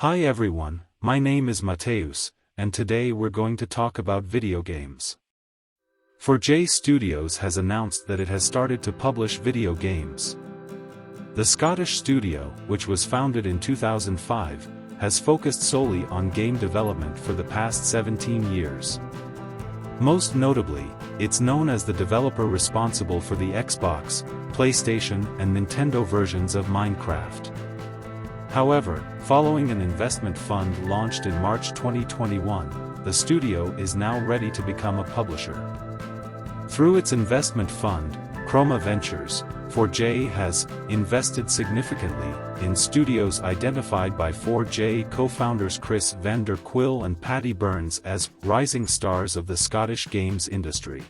Hi everyone, my name is Mateus, and today we're going to talk about video games. 4J Studios has announced that it has started to publish video games. The Scottish studio, which was founded in 2005, has focused solely on game development for the past 17 years. Most notably, it's known as the developer responsible for the Xbox, PlayStation, and Nintendo versions of Minecraft. However, following an investment fund launched in March 2021, the studio is now ready to become a publisher. Through its investment fund, Chroma Ventures, 4J has invested significantly in studios identified by 4J co-founders Chris van der Quill and Patty Burns as rising stars of the Scottish games industry.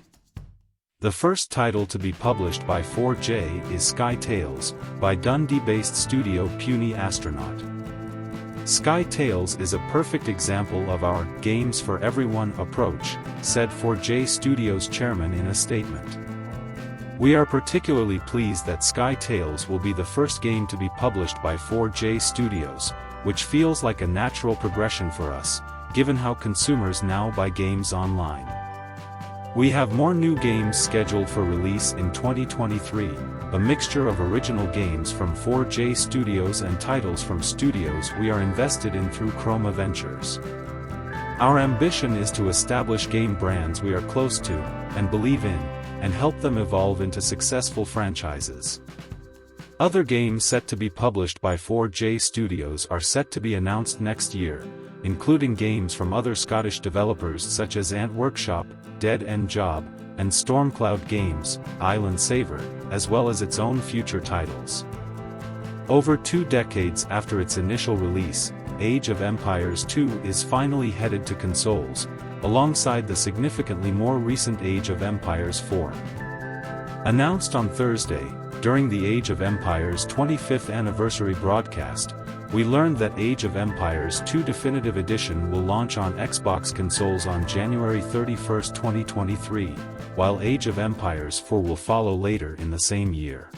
The first title to be published by 4J is Sky Tales, by Dundee-based studio Puny Astronaut. Sky Tales is a perfect example of our games for everyone approach, said 4J Studios chairman in a statement. We are particularly pleased that Sky Tales will be the first game to be published by 4J Studios, which feels like a natural progression for us, given how consumers now buy games online. We have more new games scheduled for release in 2023, a mixture of original games from 4J Studios and titles from studios we are invested in through Chroma Ventures. Our ambition is to establish game brands we are close to, and believe in, and help them evolve into successful franchises. Other games set to be published by 4J Studios are set to be announced next year, including games from other Scottish developers such as Ant Workshop, Dead End Job, and Stormcloud Games, Island Saver, as well as its own future titles. Over 2 decades after its initial release, Age of Empires 2 is finally headed to consoles, alongside the significantly more recent Age of Empires 4. Announced on Thursday, during the Age of Empires 25th anniversary broadcast, we learned that Age of Empires 2 Definitive Edition will launch on Xbox consoles on January 31, 2023, while Age of Empires 4 will follow later in the same year.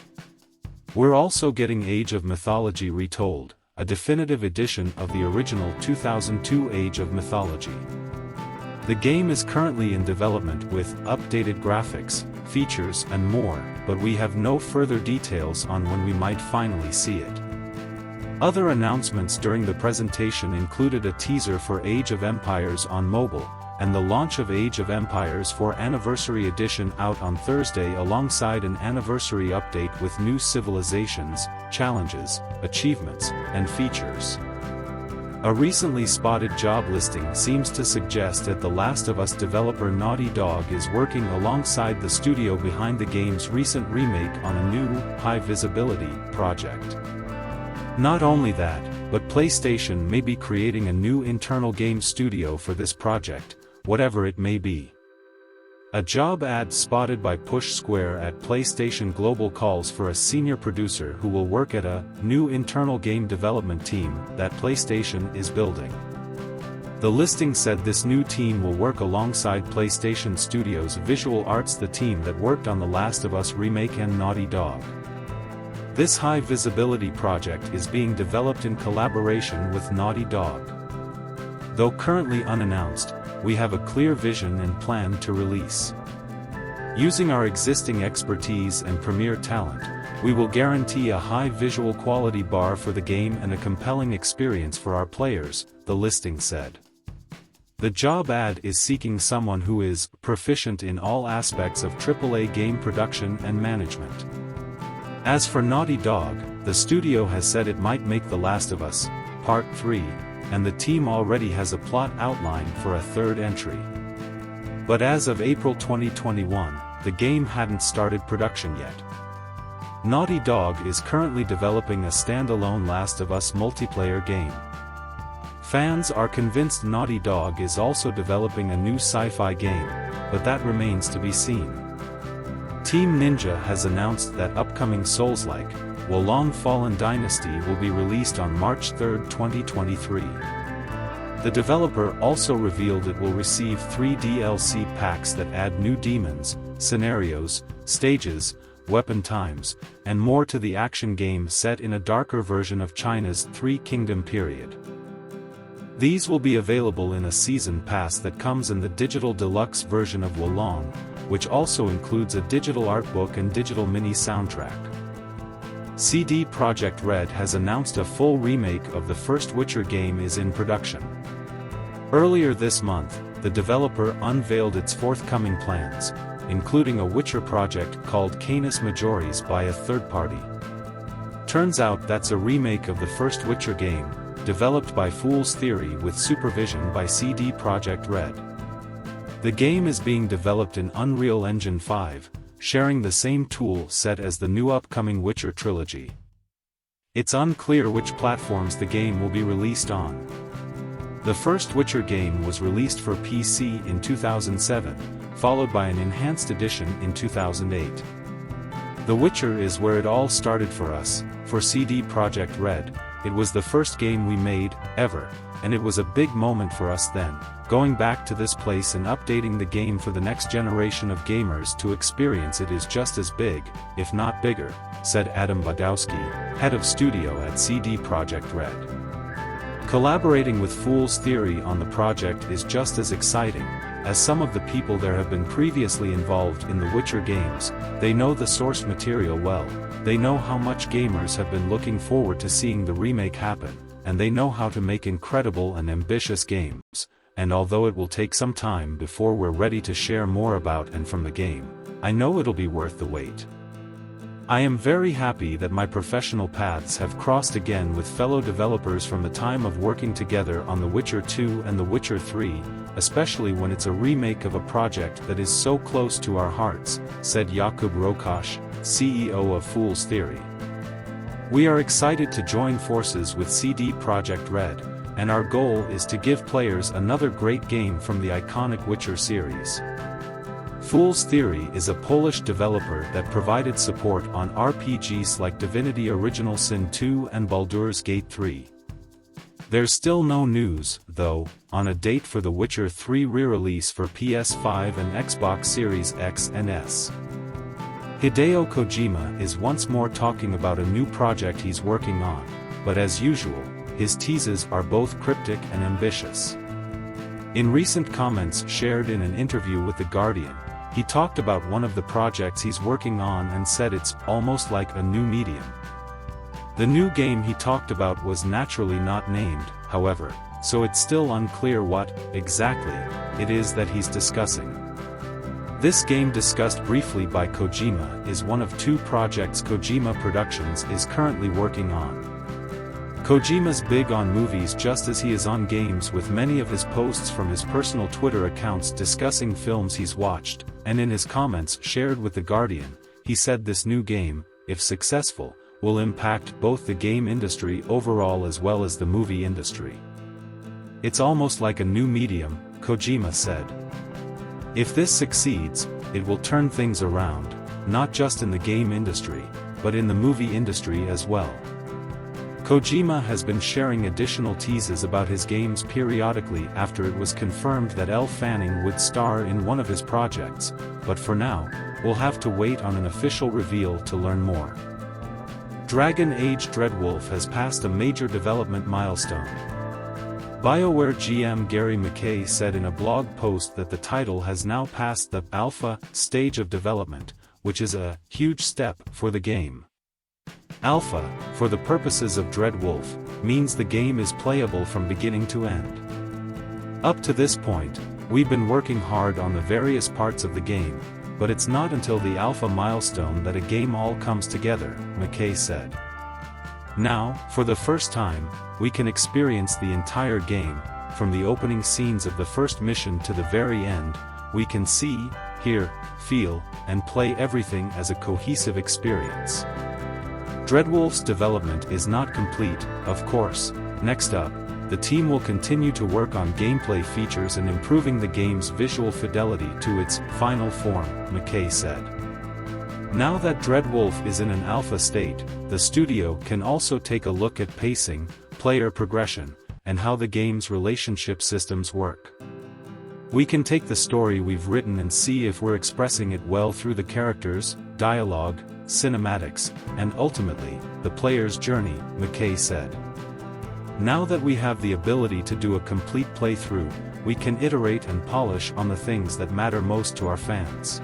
We're also getting Age of Mythology Retold, a definitive edition of the original 2002 Age of Mythology. The game is currently in development with updated graphics, features and more, but we have no further details on when we might finally see it. Other announcements during the presentation included a teaser for Age of Empires on mobile, and the launch of Age of Empires 4 Anniversary Edition out on Thursday alongside an anniversary update with new civilizations, challenges, achievements, and features. A recently spotted job listing seems to suggest that The Last of Us developer Naughty Dog is working alongside the studio behind the game's recent remake on a new, high-visibility project. Not only that, but PlayStation may be creating a new internal game studio for this project, whatever it may be. A job ad spotted by Push Square at PlayStation Global calls for a senior producer who will work at a new internal game development team that PlayStation is building. The listing said this new team will work alongside PlayStation Studios Visual Arts, the team that worked on The Last of Us remake, and Naughty Dog. This high-visibility project is being developed in collaboration with Naughty Dog. Though currently unannounced, we have a clear vision and plan to release. Using our existing expertise and premier talent, we will guarantee a high visual quality bar for the game and a compelling experience for our players, the listing said. The job ad is seeking someone who is proficient in all aspects of AAA game production and management. As for Naughty Dog, the studio has said it might make The Last of Us, Part 3, and the team already has a plot outline for a third entry. But as of April 2021, the game hadn't started production yet. Naughty Dog is currently developing a standalone Last of Us multiplayer game. Fans are convinced Naughty Dog is also developing a new sci-fi game, but that remains to be seen. Team Ninja has announced that upcoming Souls-like, Wo Long Fallen Dynasty will be released on March 3, 2023. The developer also revealed it will receive 3 DLC packs that add new demons, scenarios, stages, weapon times, and more to the action game set in a darker version of China's Three Kingdom period. These will be available in a season pass that comes in the digital deluxe version of TLOU, which also includes a digital art book and digital mini soundtrack. CD Projekt Red has announced a full remake of the first Witcher game is in production. Earlier this month, the developer unveiled its forthcoming plans, including a Witcher project called Canis Majoris by a third party. Turns out that's a remake of the first Witcher game, developed by Fool's Theory with supervision by CD Projekt Red. The game is being developed in Unreal Engine 5, sharing the same tool set as the new upcoming Witcher trilogy. It's unclear which platforms the game will be released on. The first Witcher game was released for PC in 2007, followed by an enhanced edition in 2008. The Witcher is where it all started for us. For CD Projekt Red, it was the first game we made, ever, and it was a big moment for us then, going back to this place and updating the game for the next generation of gamers to experience it is just as big, if not bigger, said Adam Badowski, head of studio at CD Projekt Red. Collaborating with Fool's Theory on the project is just as exciting, as some of the people there have been previously involved in the Witcher games. They know the source material well, they know how much gamers have been looking forward to seeing the remake happen, and they know how to make incredible and ambitious games, and although it will take some time before we're ready to share more about and from the game, I know it'll be worth the wait. I am very happy that my professional paths have crossed again with fellow developers from the time of working together on The Witcher 2 and The Witcher 3, especially when it's a remake of a project that is so close to our hearts, said Jakub Rokasz, CEO of Fool's Theory. We are excited to join forces with CD Projekt Red, and our goal is to give players another great game from the iconic Witcher series. Fool's Theory is a Polish developer that provided support on RPGs like Divinity Original Sin 2 and Baldur's Gate 3. There's still no news, though, on a date for The Witcher 3 re-release for PS5 and Xbox Series X and S. Hideo Kojima is once more talking about a new project he's working on, but as usual, his teases are both cryptic and ambitious. In recent comments shared in an interview with The Guardian, he talked about one of the projects he's working on and said it's almost like a new medium. The new game he talked about was naturally not named, however, so it's still unclear what, exactly, it is that he's discussing. This game discussed briefly by Kojima is one of two projects Kojima Productions is currently working on. Kojima's big on movies just as he is on games, with many of his posts from his personal Twitter accounts discussing films he's watched, and in his comments shared with The Guardian, he said this new game, if successful, will impact both the game industry overall as well as the movie industry. It's almost like a new medium, Kojima said. If this succeeds, it will turn things around, not just in the game industry, but in the movie industry as well. Kojima has been sharing additional teases about his games periodically after it was confirmed that Elle Fanning would star in one of his projects, but for now, we'll have to wait on an official reveal to learn more. Dragon Age Dreadwolf has passed a major development milestone. BioWare GM Gary McKay said in a blog post that the title has now passed the alpha stage of development, which is a huge step for the game. Alpha, for the purposes of Dreadwolf, means the game is playable from beginning to end. Up to this point, we've been working hard on the various parts of the game, but it's not until the alpha milestone that a game all comes together, McKay said. Now, for the first time, we can experience the entire game, from the opening scenes of the first mission to the very end. We can see, hear, feel, and play everything as a cohesive experience. Dreadwolf's development is not complete, of course. Next up, the team will continue to work on gameplay features and improving the game's visual fidelity to its final form, McKay said. Now that Dreadwolf is in an alpha state, the studio can also take a look at pacing, player progression, and how the game's relationship systems work. We can take the story we've written and see if we're expressing it well through the characters, dialogue, cinematics, and ultimately, the player's journey, McKay said. Now that we have the ability to do a complete playthrough, we can iterate and polish on the things that matter most to our fans.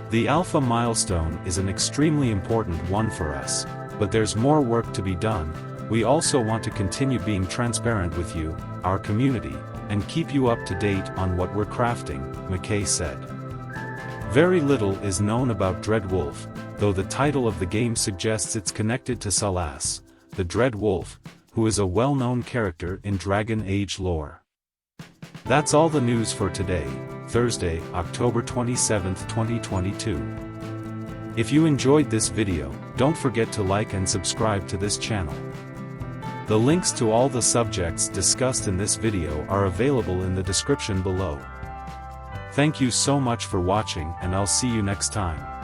The alpha milestone is an extremely important one for us, but there's more work to be done. We also want to continue being transparent with you, our community, and keep you up to date on what we're crafting, McKay said. Very little is known about Dreadwolf, though the title of the game suggests it's connected to TLOU, the Dreadwolf, who is a well-known character in Dragon Age lore. That's all the news for today, Thursday, October 27, 2022. If you enjoyed this video, don't forget to like and subscribe to this channel. The links to all the subjects discussed in this video are available in the description below. Thank you so much for watching, and I'll see you next time.